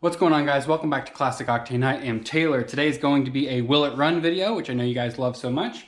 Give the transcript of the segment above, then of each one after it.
What's going on, guys? Welcome back to Classic Octane. I am Taylor. Today is going to be a Will It Run video, which I know you guys love so much.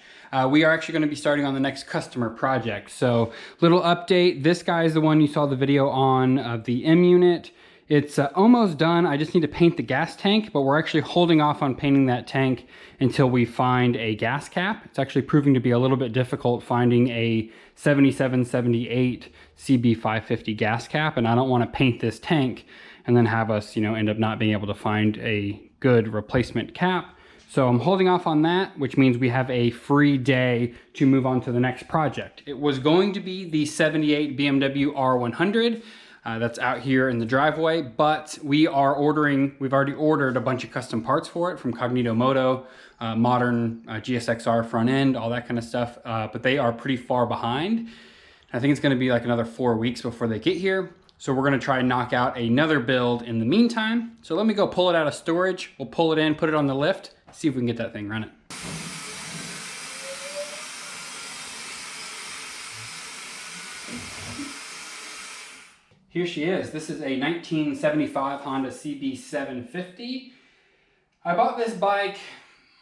We are actually going to be starting on the next customer project. So, little update. This guy is the one you saw the video on of the M unit. It's almost done. I just need to paint the gas tank, but we're actually holding off on painting that tank until we find a gas cap. It's actually proving to be a little bit difficult finding a 7778 CB750 gas cap, and I don't want to paint this tank and then have us, end up not being able to find a good replacement cap. So I'm holding off on that, which means we have a free day to move on to the next project. It was going to be the 78 BMW R100 that's out here in the driveway, but we've already ordered a bunch of custom parts for it from Cognito Moto, modern GSXR front end, all that kind of stuff, but they are pretty far behind. I think it's gonna be like another 4 weeks before they get here. So we're gonna try and knock out another build in the meantime. So let me go pull it out of storage. We'll pull it in, put it on the lift, see if we can get that thing running. Here she is. This is a 1975 Honda CB750. I bought this bike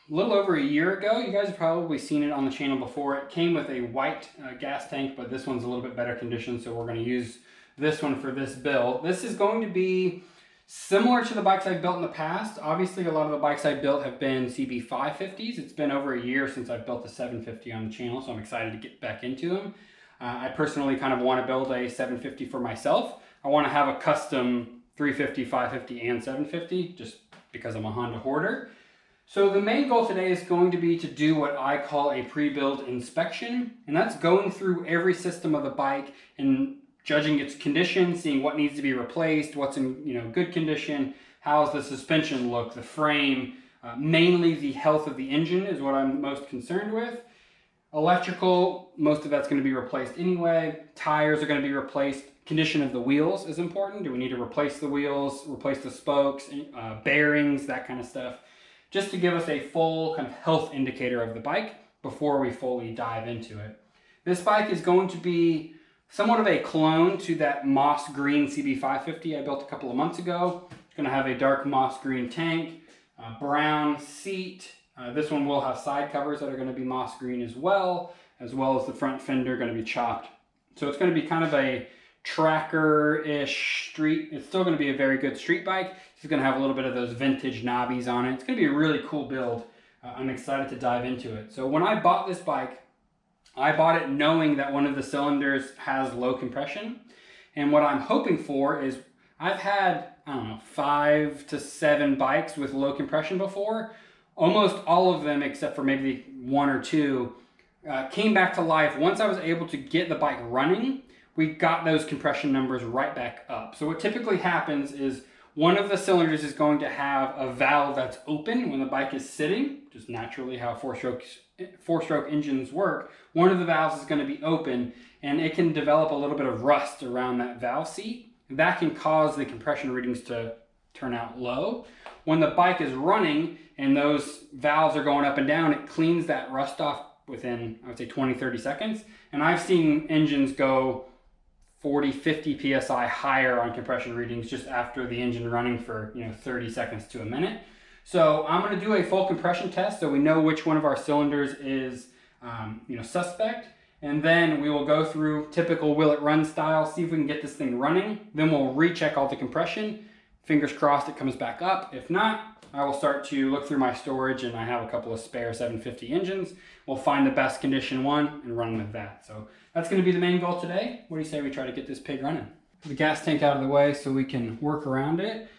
a little over a year ago. You guys have probably seen it on the channel before. It came with a white gas tank, but this one's a little bit better condition, so we're gonna use this one for this build. This is going to be similar to the bikes I've built in the past. Obviously, a lot of the bikes I've built have been CB550s. It's been over a year since I've built the 750 on the channel, so I'm excited to get back into them. I personally kind of want to build a 750 for myself. I want to have a custom 350, 550, and 750 just because I'm a Honda hoarder. So the main goal today is going to be to do what I call a pre-build inspection, and that's going through every system of the bike and judging its condition, seeing what needs to be replaced, what's in good condition, how's the suspension look, the frame, mainly the health of the engine is what I'm most concerned with. Electrical, most of that's going to be replaced anyway. Tires are going to be replaced. Condition of the wheels is important. Do we need to replace the wheels, replace the spokes, bearings, that kind of stuff, just to give us a full kind of health indicator of the bike before we fully dive into it. This bike is going to be somewhat of a clone to that moss green CB550 I built a couple of months ago. It's going to have a dark moss green tank, brown seat. This one will have side covers that are going to be moss green as well as the front fender going to be chopped. So it's going to be kind of a tracker-ish street. It's still going to be a very good street bike. It's going to have a little bit of those vintage knobbies on it. It's going to be a really cool build. I'm excited to dive into it. So when I bought this bike, I bought it knowing that one of the cylinders has low compression. And what I'm hoping for is I've had, 5 to 7 bikes with low compression before. Almost all of them, except for maybe 1 or 2, came back to life. Once I was able to get the bike running, we got those compression numbers right back up. So what typically happens is one of the cylinders is going to have a valve that's open when the bike is sitting, just naturally how four-stroke engines work. One of the valves is going to be open, and it can develop a little bit of rust around that valve seat. That can cause the compression readings to turn out low. When the bike is running and those valves are going up and down, it cleans that rust off within, I would say, 20-30 seconds. And I've seen engines go 40-50 psi higher on compression readings just after the engine running for 30 seconds to a minute. So I'm going to do a full compression test so we know which one of our cylinders is suspect, and then we will go through typical will it run style, see if we can get this thing running. Then we'll recheck all the compression. Fingers crossed it comes back up. If not, I will start to look through my storage, and I have a couple of spare 750 engines. We'll find the best condition one and run with that. So that's going to be the main goal today. What do you say we try to get this pig running? The gas tank out of the way so we can work around it.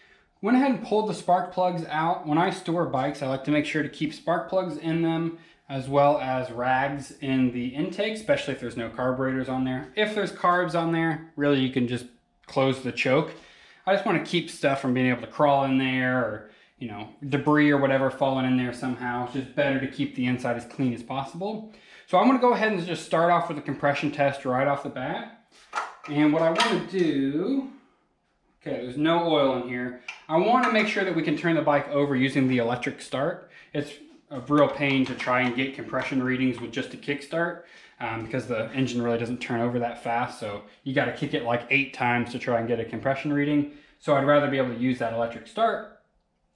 Went ahead and pulled the spark plugs out. When I store bikes, I like to make sure to keep spark plugs in them as well as rags in the intake, especially if there's no carburetors on there. If there's carbs on there, really you can just close the choke. I just want to keep stuff from being able to crawl in there or debris or whatever falling in there somehow. It's just better to keep the inside as clean as possible. So I'm going to go ahead and just start off with a compression test right off the bat. And what I want to do, okay, there's no oil in here. I want to make sure that we can turn the bike over using the electric start. It's a real pain to try and get compression readings with just a kickstart because the engine really doesn't turn over that fast. So you got to kick it like 8 times to try and get a compression reading. So I'd rather be able to use that electric start.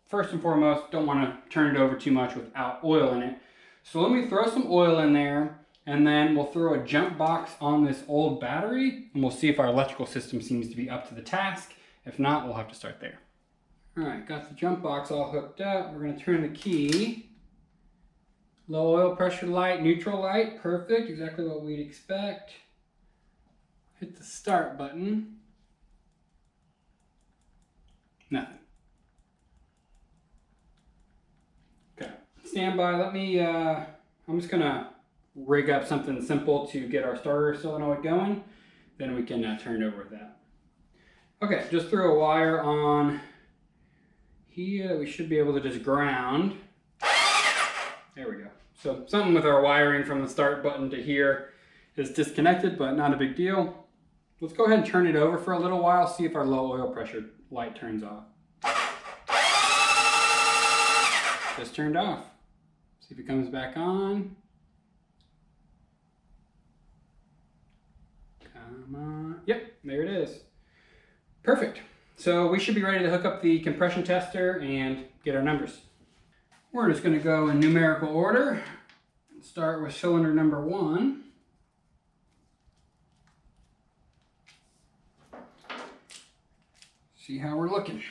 First and foremost, don't want to turn it over too much without oil in it. So let me throw some oil in there, and then we'll throw a jump box on this old battery, and we'll see if our electrical system seems to be up to the task. If not, we'll have to start there. All right, got the jump box all hooked up. We're gonna turn the key. Low oil pressure light, neutral light, perfect, exactly what we'd expect. Hit the start button. Nothing. Okay, stand by. Let me, I'm just gonna rig up something simple to get our starter solenoid going. Then we can turn it over with that. Okay, just threw a wire on here that we should be able to just ground. There we go. So something with our wiring from the start button to here is disconnected, but not a big deal. Let's go ahead and turn it over for a little while, see if our low oil pressure light turns off. Just turned off. See if it comes back on. Come on. Yep, there it is. Perfect. So we should be ready to hook up the compression tester and get our numbers. We're just going to go in numerical order. Start with cylinder number 1. See how we're looking.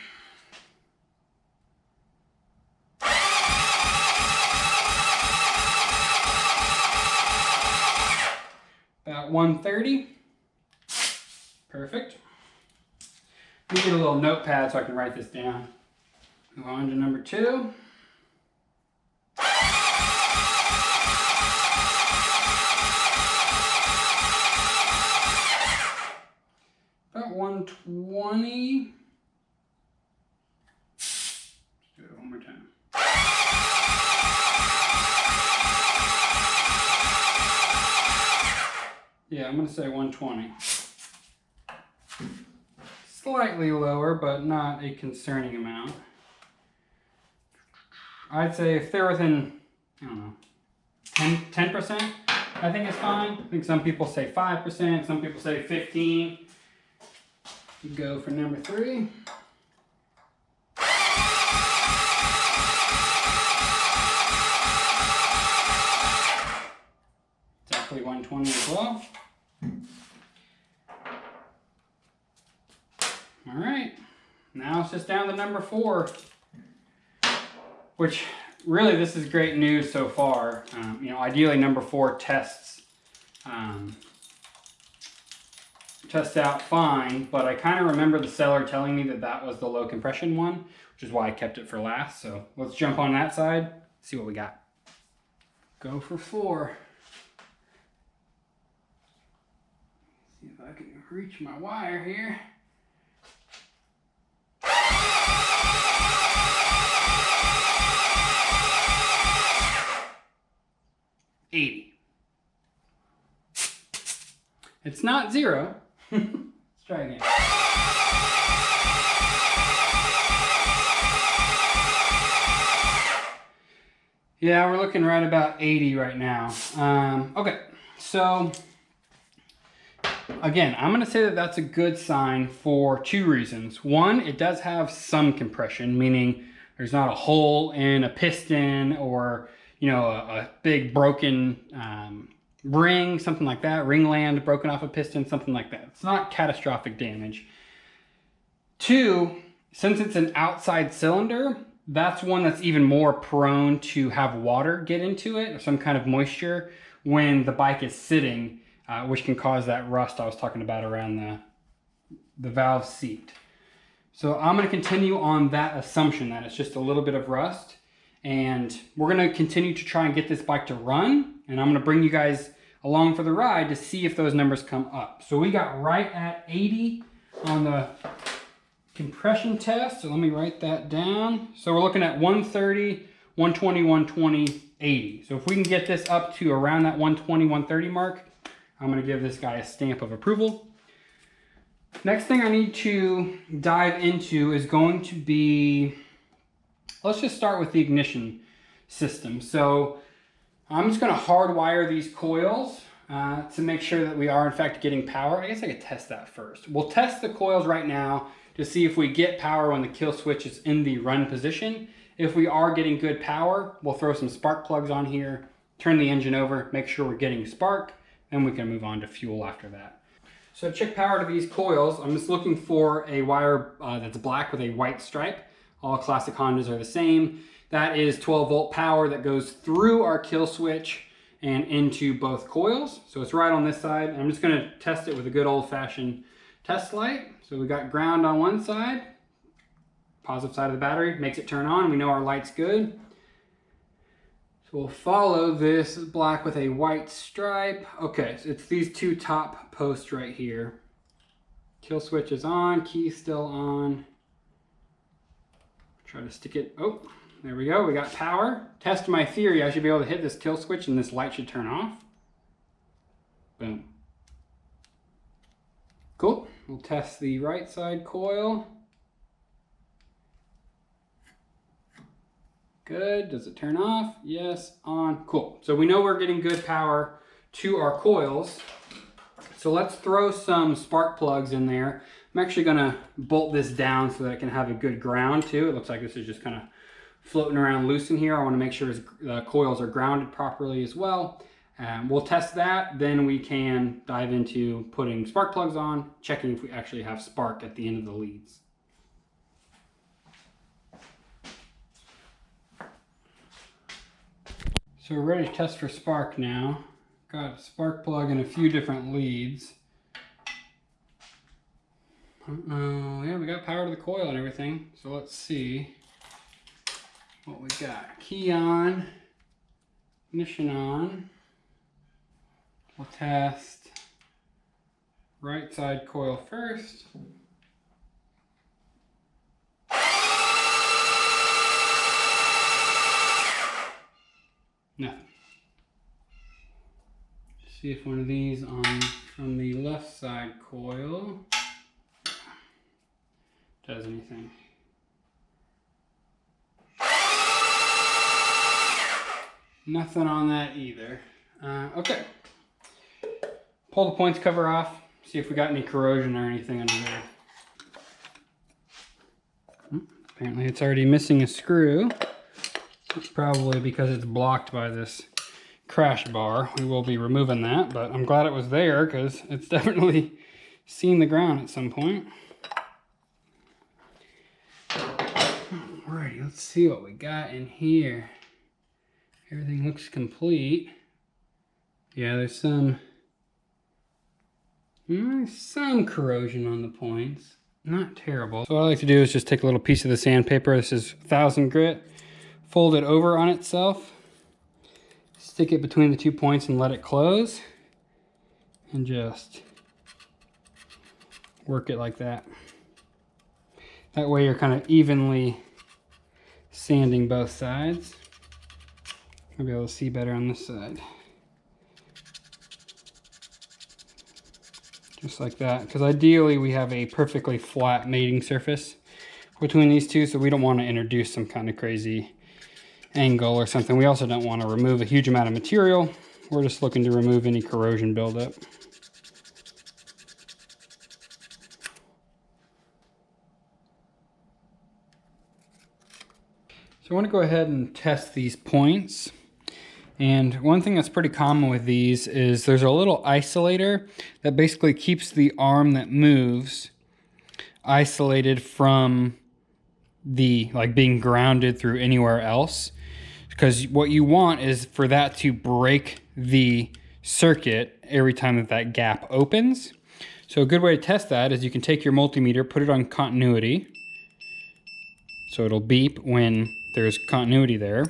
About 130. Perfect. Let me get a little notepad so I can write this down. Move on to number 2. About 120. Let's do it one more time. Yeah, I'm going to say 120. Slightly lower, but not a concerning amount. I'd say if they're within, I don't know, 10%, I think it's fine. I think some people say 5%, some people say 15%. Go for number 3. Exactly 120 as well. All right, now it's just down to number 4, which really this is great news so far. You know, ideally number 4 tests out fine, but I kind of remember the seller telling me that that was the low compression one, which is why I kept it for last. So let's jump on that side, see what we got. Go for 4. See if I can reach my wire here. 80. It's not 0. Let's try again. Yeah, we're looking right about 80 right now. Okay, so again, I'm going to say that that's a good sign for 2 reasons. One, it does have some compression, meaning there's not a hole in a piston or, you know, a big broken ring, something like that, ringland broken off a piston, something like that. It's not catastrophic damage. 2, since it's an outside cylinder, that's one that's even more prone to have water get into it or some kind of moisture when the bike is sitting, which can cause that rust I was talking about around the valve seat. So I'm going to continue on that assumption that it's just a little bit of rust. And we're going to continue to try and get this bike to run. And I'm going to bring you guys along for the ride to see if those numbers come up. So we got right at 80 on the compression test. So let me write that down. So we're looking at 130, 120, 120, 80. So if we can get this up to around that 120, 130 mark, I'm going to give this guy a stamp of approval. Next thing I need to dive into is going to be, let's just start with the ignition system. So I'm just going to hardwire these coils to make sure that we are in fact getting power. I guess I could test that first. We'll test the coils right now to see if we get power when the kill switch is in the run position. If we are getting good power, we'll throw some spark plugs on here, turn the engine over, make sure we're getting spark, and we can move on to fuel after that. So to check power to these coils, I'm just looking for a wire that's black with a white stripe. All classic Hondas are the same. That is 12 volt power that goes through our kill switch and into both coils. So it's right on this side. I'm just gonna test it with a good old fashioned test light. So we got ground on one side, positive side of the battery, makes it turn on. We know our light's good. So we'll follow this black with a white stripe. Okay, so it's these two top posts right here. Kill switch is on, key still on. Try to stick it, oh, there we go, we got power. Test my theory, I should be able to hit this kill switch and this light should turn off. Boom. Cool, we'll test the right side coil. Good, does it turn off? Yes, on, cool. So we know we're getting good power to our coils. So let's throw some spark plugs in there. I'm actually gonna bolt this down so that it can have a good ground too. It looks like this is just kind of floating around loose in here. I wanna make sure the coils are grounded properly as well. We'll test that, then we can dive into putting spark plugs on, checking if we actually have spark at the end of the leads. So we're ready to test for spark now. Got a spark plug in a few different leads. Yeah, we got power to the coil and everything. So let's see what we got. Key on, ignition on. We'll test right side coil first. Nothing. See if one of these on from the left side coil does anything. Nothing on that either. Okay. Pull the points cover off. See if we got any corrosion or anything under there. Apparently it's already missing a screw. It's probably because it's blocked by this crash bar. We will be removing that, but I'm glad it was there because it's definitely seen the ground at some point. Alrighty, let's see what we got in here. Everything looks complete. Yeah, there's some corrosion on the points. Not terrible. So what I like to do is just take a little piece of the sandpaper. This is 1000 grit. Fold it over on itself. Stick it between the 2 points and let it close. And just work it like that. That way you're kind of evenly sanding both sides. I'll be able to see better on this side. Just like that, because ideally we have a perfectly flat mating surface between these two, so we don't want to introduce some kind of crazy angle or something. We also don't want to remove a huge amount of material. We're just looking to remove any corrosion buildup. So I want to go ahead and test these points. And one thing that's pretty common with these is there's a little isolator that basically keeps the arm that moves isolated from the, like, being grounded through anywhere else. Because what you want is for that to break the circuit every time that gap opens. So a good way to test that is you can take your multimeter, put it on continuity. So it'll beep when there's continuity there.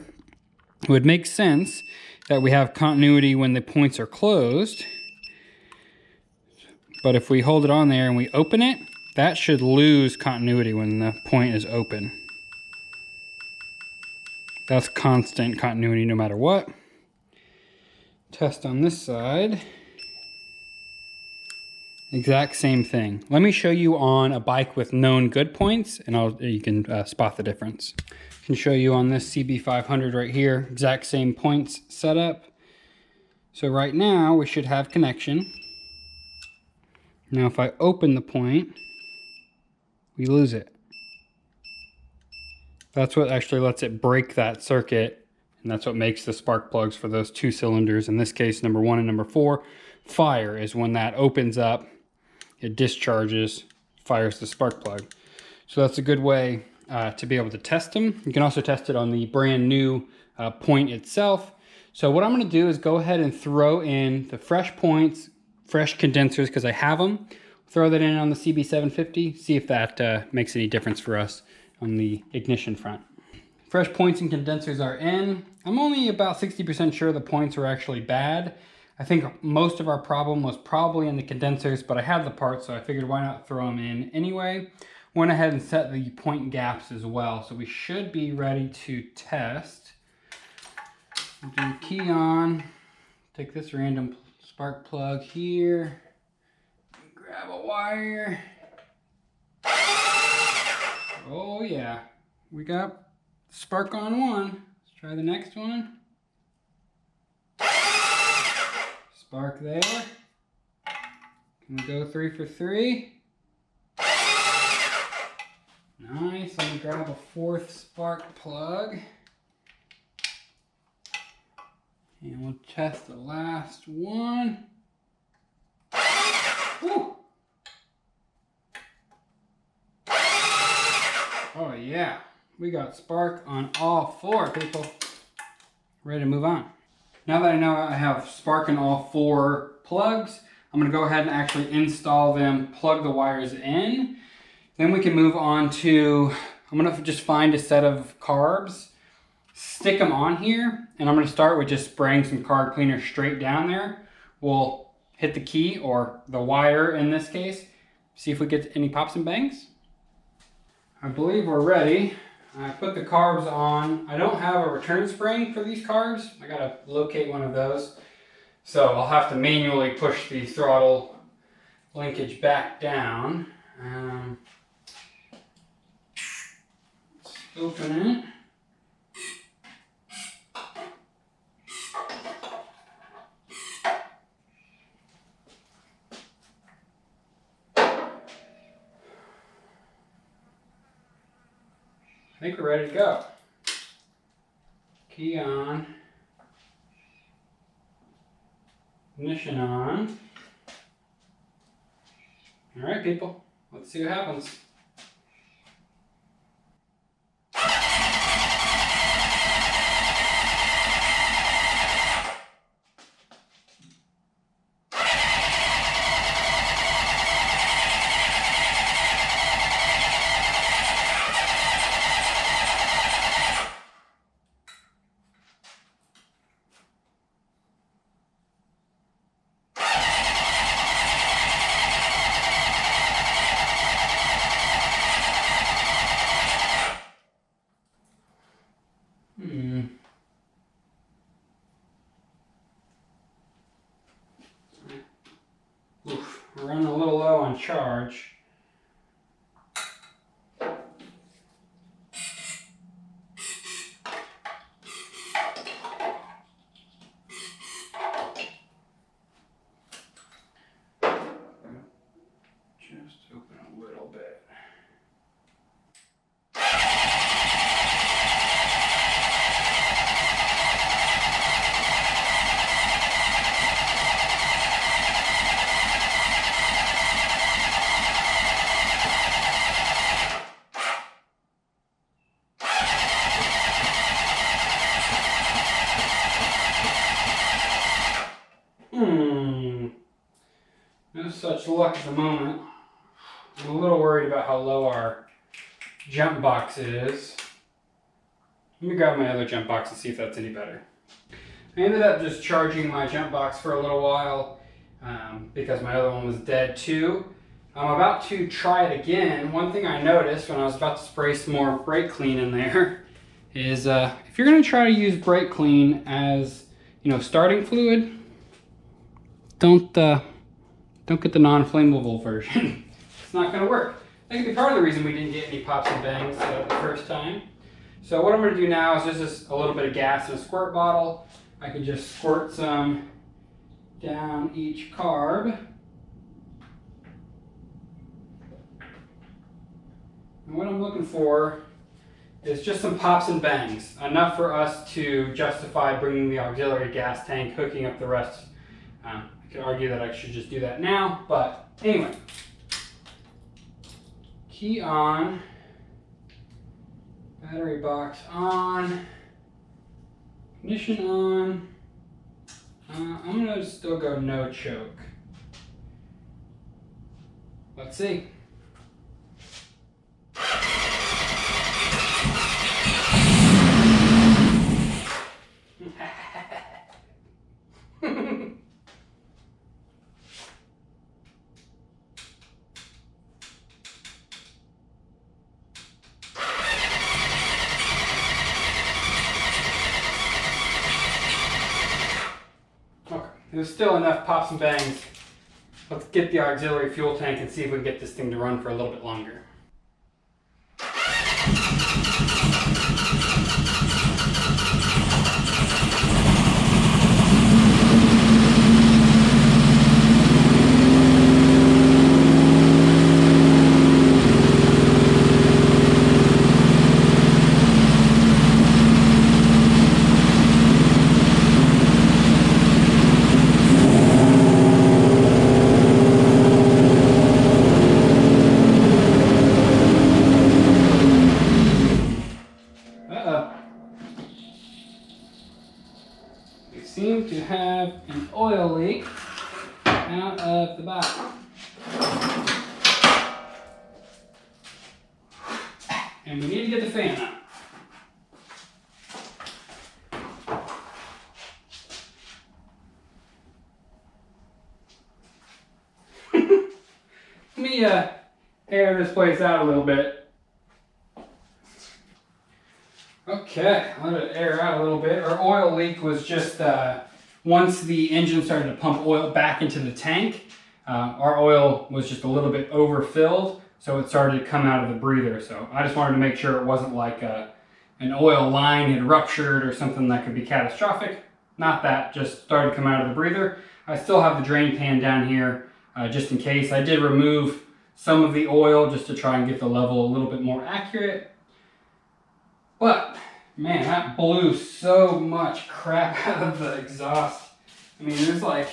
It would make sense that we have continuity when the points are closed. But if we hold it on there and we open it, that should lose continuity when the point is open. That's constant continuity no matter what. Test on this side. Exact same thing. Let me show you on a bike with known good points, and you can spot the difference. I can show you on this CB500 right here, exact same points set up. So right now we should have connection. Now if I open the point, we lose it. That's what actually lets it break that circuit, and that's what makes the spark plugs for those 2 cylinders. In this case, number 1 and number 4, fire is when that opens up, it discharges, fires the spark plug. So that's a good way to be able to test them. You can also test it on the brand new point itself. So what I'm going to do is go ahead and throw in the fresh points, fresh condensers, because I have them. Throw that in on the CB750, see if that makes any difference for us on the ignition front. Fresh points and condensers are in. I'm only about 60% sure the points are actually bad. I think most of our problem was probably in the condensers, but I had the parts, so I figured why not throw them in anyway. Went ahead and set the point gaps as well, so we should be ready to test. We'll do key on, take this random spark plug here, grab a wire. Oh yeah, we got spark on one. Let's try the next one. Spark there. Can we go 3 for 3? Nice, let me grab a 4th spark plug. And we'll test the last one. Woo! Oh yeah, we got spark on all 4, people. Ready to move on. Now that I know I have spark in all 4 plugs, I'm going to go ahead and actually install them, plug the wires in. Then we can move on to, I'm going to just find a set of carbs, stick them on here, and I'm going to start with just spraying some carb cleaner straight down there. We'll hit the key, or the wire in this case, see if we get any pops and bangs. I believe we're ready. I put the carbs on. I don't have a return spring for these carbs. I gotta locate one of those. So I'll have to manually push the throttle linkage back down. Let's open it. I think we're ready to go. Key on. Ignition on. All right, people, let's see what happens. Oof, we're running a little low on charge. Just open a little bit. No such luck at the moment. I'm a little worried about how low our jump box is. Let me grab my other jump box and see if that's any better. I ended up just charging my jump box for a little while because my other one was dead too. I'm about to try it again. One thing I noticed when I was about to spray some more brake clean in there is if you're going to try to use brake clean as, you know, starting fluid, don't get the non-flammable version. It's not going to work. That could be part of the reason we didn't get any pops and bangs the first time. So what I'm going to do now is just a little bit of gas in a squirt bottle. I can just squirt some down each carb. And what I'm looking for is just some pops and bangs, enough for us to justify bringing the auxiliary gas tank, hooking up the rest. I could argue that I should just do that now, but anyway. Key on, battery box on, ignition on. I'm gonna still go no choke. Let's see. There's still enough pops and bangs. Let's get the auxiliary fuel tank and see if we can get this thing to run for a little bit longer. We seem to have an oil leak out of the bottom. And we need to get the fan out. Let me air this place out a little bit. Okay, let it air out a little bit. Our oil leak was just once the engine started to pump oil back into the tank, our oil was just a little bit overfilled, so it started to come out of the breather. So I just wanted to make sure it wasn't like an oil line had ruptured or something that could be catastrophic. Not that, just started to come out of the breather. I still have the drain pan down here just in case. I did remove some of the oil just to try and get the level a little bit more accurate. But, man, that blew so much crap out of the exhaust. I mean, there's like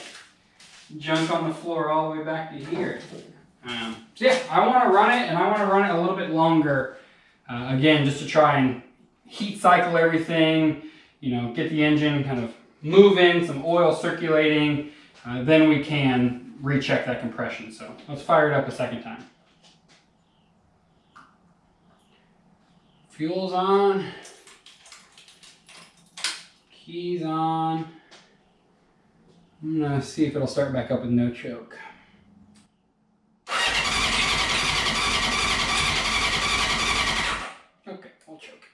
junk on the floor all the way back to here. So yeah, I want to run it, and I want to run it a little bit longer. Again, just to try and heat cycle everything, you know, get the engine kind of moving, some oil circulating. Then we can recheck that compression. So let's fire it up a second time. Fuel's on, keys on. I'm gonna see if it'll start back up with no choke. Okay, I'll choke.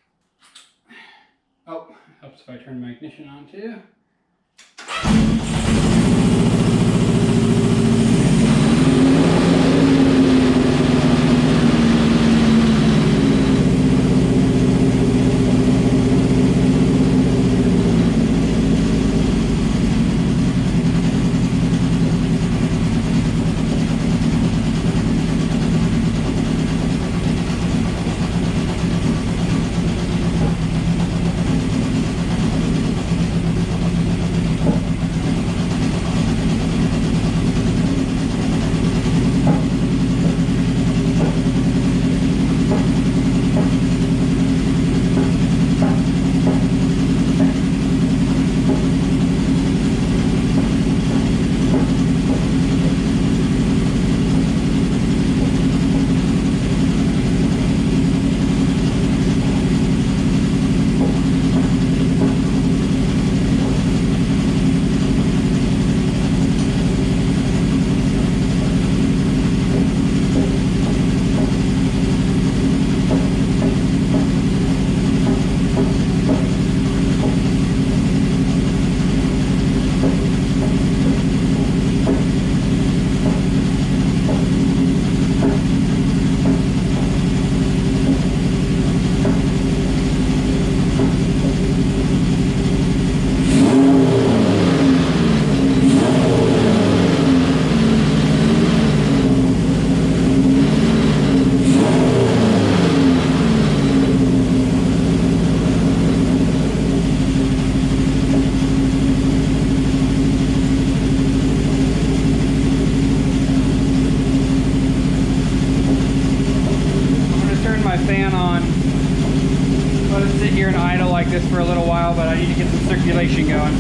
Oh, helps if I turn my ignition on too. let it sit here and idle like this for a little while, but I need to get some circulation going.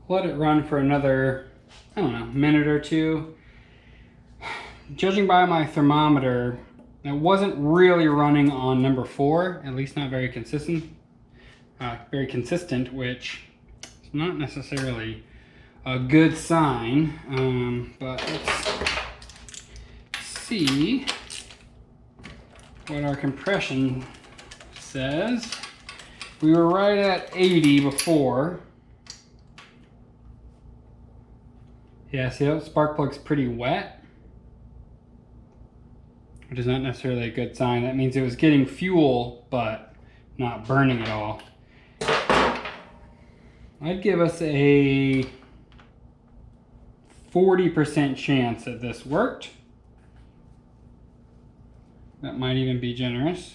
Let it run for another, I don't know, minute or two. Judging by my thermometer, it wasn't really running on number 4, at least not very consistent, which is not necessarily a good sign. But let's see what our compression says. We were right at 80 before. Yeah, see that spark plug's pretty wet, which is not necessarily a good sign. That means it was getting fuel, but not burning at all. I'd give us a 40% chance that this worked. That might even be generous.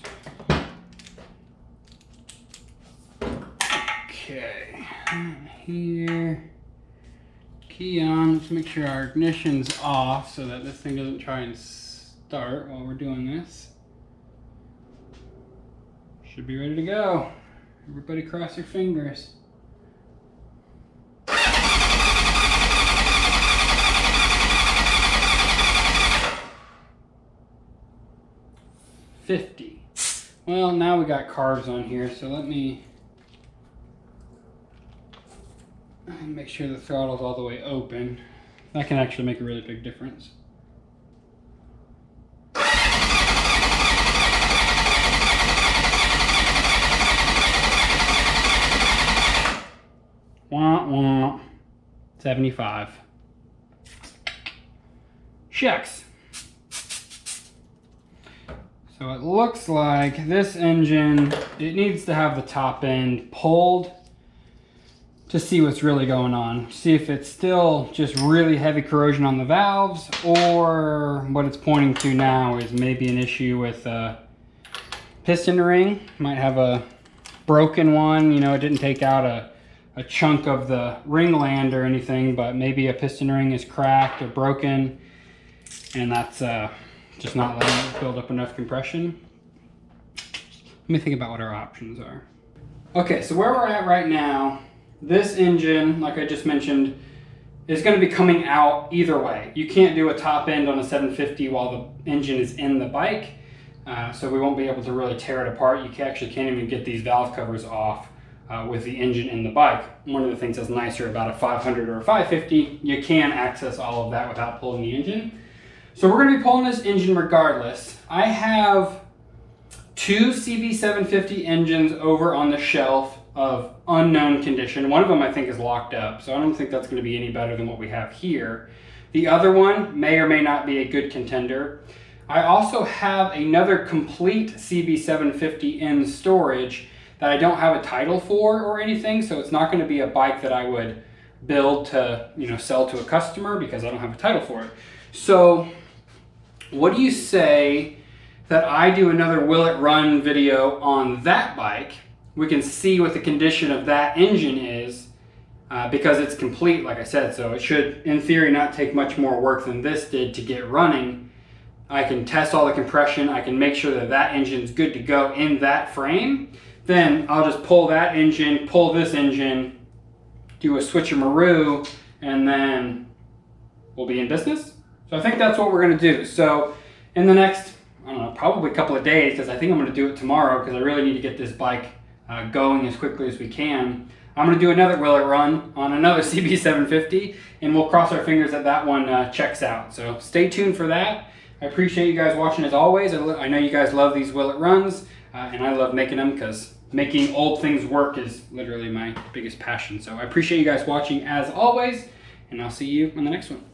Okay, here. Key on, let's make sure our ignition's off so that this thing doesn't try and start while we're doing this. Should be ready to go. Everybody cross your fingers. $50. Well, now we got carbs on here, so let me make sure the throttle's all the way open. That can actually make a really big difference. Wah, wah. 75. Shucks. So it looks like this engine, it needs to have the top end pulled to see what's really going on. See if it's still just really heavy corrosion on the valves, or what it's pointing to now is maybe an issue with piston ring. Might have a broken one, you know, it didn't take out a chunk of the ring land or anything, but maybe a piston ring is cracked or broken, and that's just not letting it build up enough compression. Let me think about what our options are. Okay, so where we're at right now, this engine, like I just mentioned, is going to be coming out either way. You can't do a top end on a 750 while the engine is in the bike, so we won't be able to really tear it apart. You actually can't even get these valve covers off with the engine in the bike. One of the things that's nicer about a 500 or a 550, you can access all of that without pulling the engine. So we're going to be pulling this engine regardless. I have 2 CB750 engines over on the shelf of unknown condition. One of them I think is locked up, so I don't think that's going to be any better than what we have here. The other one may or may not be a good contender. I also have another complete CB750 in storage that I don't have a title for or anything, so it's not going to be a bike that I would build to, you know, sell to a customer because I don't have a title for it. So what do you say that I do another Will It Run video on that bike? We can see what the condition of that engine is because it's complete, like I said, so it should, in theory, not take much more work than this did to get running. I can test all the compression. I can make sure that that engine's good to go in that frame. Then I'll just pull that engine, pull this engine, do a switcheroo, and then we'll be in business. So I think that's what we're going to do. So in the next, I don't know, probably a couple of days, because I think I'm going to do it tomorrow because I really need to get this bike going as quickly as we can. I'm going to do another Will It Run on another CB750, and we'll cross our fingers that that one checks out. So stay tuned for that. I appreciate you guys watching as always. I know you guys love these Will It Runs, and I love making them because making old things work is literally my biggest passion. So I appreciate you guys watching as always, and I'll see you on the next one.